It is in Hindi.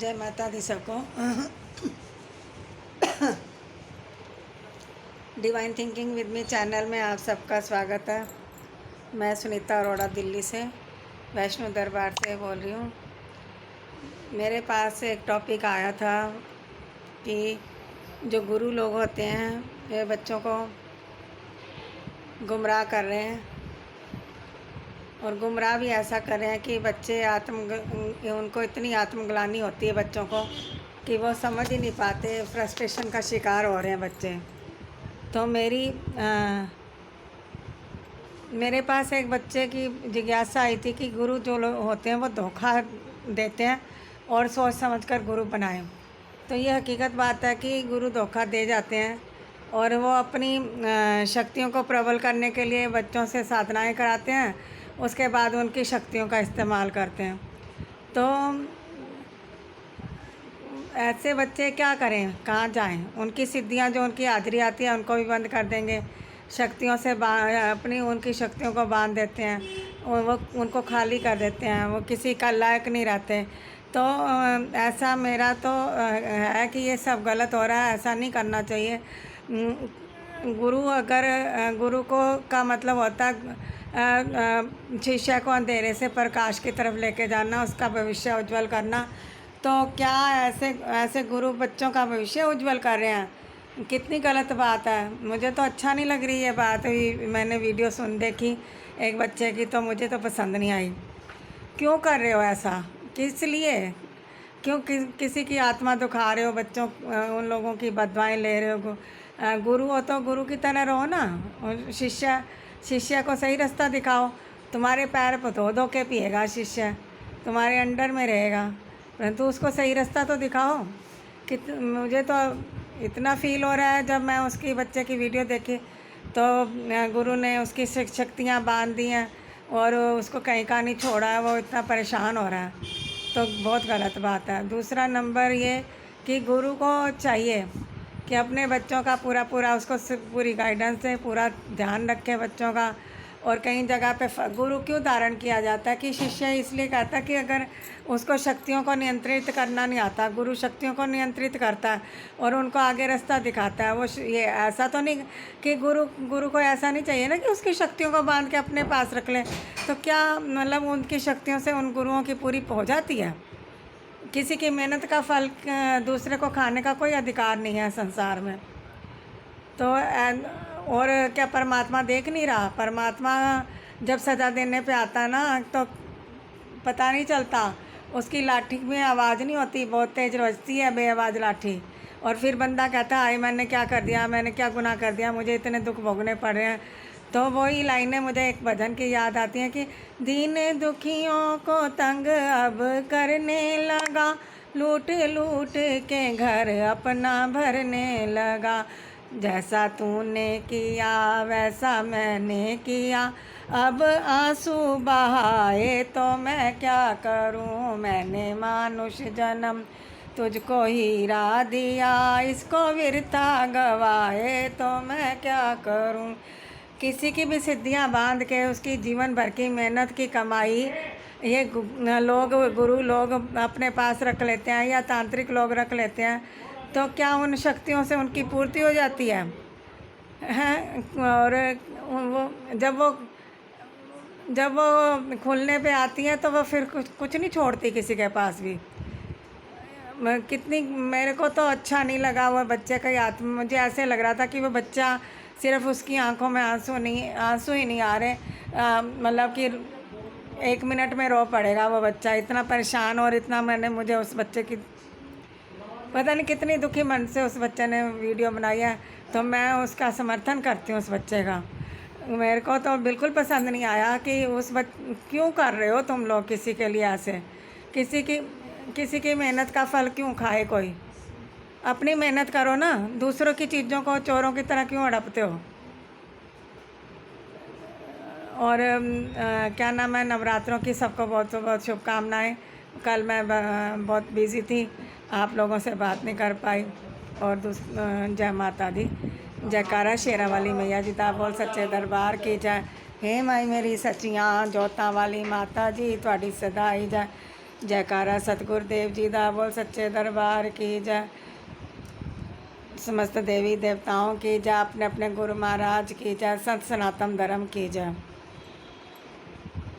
जय माता दी सबको। Divine thinking with me channel में आप सबका स्वागत है। मैं सुनीता अरोड़ा दिल्ली से वैष्णो दरबार से बोल रही हूँ। मेरे पास एक टॉपिक आया था कि जो गुरु लोग होते हैं वे बच्चों को गुमराह कर रहे हैं, और गुमराह भी ऐसा कर रहे हैं कि बच्चे उनको इतनी आत्मग्लानि होती है बच्चों को कि वो समझ ही नहीं पाते, फ्रस्ट्रेशन का शिकार हो रहे हैं बच्चे। तो मेरे पास एक बच्चे की जिज्ञासा आई थी कि गुरु जो लोग होते हैं वो धोखा देते हैं और सोच समझकर गुरु बनाएं। तो ये हकीकत बात है कि गुरु धोखा दे जाते हैं और वो अपनी शक्तियों को प्रबल करने के लिए बच्चों से साधनाएं कराते हैं, उसके बाद उनकी शक्तियों का इस्तेमाल करते हैं। तो ऐसे बच्चे क्या करें, कहाँ जाएं? उनकी सिद्धियां जो उनकी हाजिरी आती है उनको भी बंद कर देंगे, शक्तियों से अपनी उनकी शक्तियों को बांध देते हैं और वो उनको खाली कर देते हैं, वो किसी का लायक नहीं रहते। तो ऐसा मेरा तो है कि ये सब गलत हो रहा है, ऐसा नहीं करना चाहिए। गुरु को का मतलब होता है शिष्य को अंधेरे से प्रकाश की तरफ लेके जाना, उसका भविष्य उज्जवल करना। तो क्या ऐसे गुरु बच्चों का भविष्य उज्जवल कर रहे हैं? कितनी गलत बात है। मुझे तो अच्छा नहीं लग रही ये बात। मैंने वीडियो देखी एक बच्चे की, तो मुझे तो पसंद नहीं आई। क्यों कर रहे हो ऐसा? किस लिए? क्यों किसी की आत्मा दुखा रहे हो? बच्चों उन लोगों की बदवाएं ले रहे हो? गुरु हो तो गुरु की तरह रहो ना, और शिष्य को सही रास्ता दिखाओ। तुम्हारे पैर पर धो के पिएगा शिष्य, तुम्हारे अंडर में रहेगा, परंतु उसको सही रास्ता तो दिखाओ। मुझे तो इतना फील हो रहा है जब मैं उसकी बच्चे की वीडियो देखी, तो गुरु ने उसकी शक्तियाँ बांध दी हैं और उसको कहीं का नहीं छोड़ा है, वो इतना परेशान हो रहा है। तो बहुत गलत बात है। दूसरा नंबर ये कि गुरु को चाहिए कि अपने बच्चों का पूरा उसको पूरी गाइडेंस दे, पूरा ध्यान रखे बच्चों का। और कई जगह पे गुरु क्यों धारण किया जाता है कि शिष्य इसलिए कहता है कि अगर उसको शक्तियों को नियंत्रित करना नहीं आता, गुरु शक्तियों को नियंत्रित करता है और उनको आगे रास्ता दिखाता है। वो ये ऐसा तो नहीं कि गुरु को ऐसा नहीं चाहिए ना कि उसकी शक्तियों को बांध के अपने पास रख ले। तो क्या मतलब उनकी शक्तियों से उन गुरुओं की पूरी हो जाती है? किसी की मेहनत का फल दूसरे को खाने का कोई अधिकार नहीं है संसार में। तो और क्या परमात्मा देख नहीं रहा? परमात्मा जब सज़ा देने पे आता ना तो पता नहीं चलता, उसकी लाठी में आवाज़ नहीं होती, बहुत तेज़ बजती है बेआवाज़ लाठी। और फिर बंदा कहता है मैंने क्या कर दिया, मैंने क्या गुनाह कर दिया, मुझे इतने दुख भोगने पड़ रहे हैं। तो वही लाइनें मुझे एक भजन की याद आती हैं कि दीन दुखियों को तंग अब करने लगा, लूट लूट के घर अपना भरने लगा, जैसा तूने किया वैसा मैंने किया, अब आंसू बहाए तो मैं क्या करूं, मैंने मानुष जन्म तुझको हीरा दिया, इसको विरता गवाए तो मैं क्या करूं। किसी की भी सिद्धियां बांध के उसकी जीवन भर की मेहनत की कमाई ये गुरु लोग अपने पास रख लेते हैं या तांत्रिक लोग रख लेते हैं। तो क्या उन शक्तियों से उनकी पूर्ति हो जाती है? और जब वो खुलने पे आती हैं तो वो फिर कुछ नहीं छोड़ती किसी के पास भी। मेरे को तो अच्छा नहीं लगा वो बच्चे का याद। मुझे ऐसे लग रहा था कि वो बच्चा सिर्फ उसकी आंखों में आंसू ही नहीं आ रहे, मतलब कि 1 मिनट में रो पड़ेगा वो बच्चा, इतना परेशान। और इतना मुझे उस बच्चे की पता नहीं कितनी दुखी मन से उस बच्चे ने वीडियो बनाई है। तो मैं उसका समर्थन करती हूँ उस बच्चे का। मेरे को तो बिल्कुल पसंद नहीं आया कि क्यों कर रहे हो तुम लोग किसी के लिए ऐसे? किसी की मेहनत का फल क्यों खाए कोई? अपनी मेहनत करो ना, दूसरों की चीज़ों को चोरों की तरह क्यों हड़पते हो? और क्या नाम है, नवरात्रों की सबको बहुत बहुत शुभकामनाएं। कल मैं बहुत बिज़ी थी, आप लोगों से बात नहीं कर पाई। और जय माता दी, जयकारा शेरा वाली मैया जी दा बोल सच्चे दरबार की जय। हे माई मेरी सच्चियाँ जोतां वाली माता जी, तुहाडी सदा ही जय। जयकारा सतगुरुदेव जी दा बोल सच्चे दरबार की जय। समस्त देवी देवताओं की जय। अपने अपने गुरु महाराज की जय। संत सनातन धर्म की जय।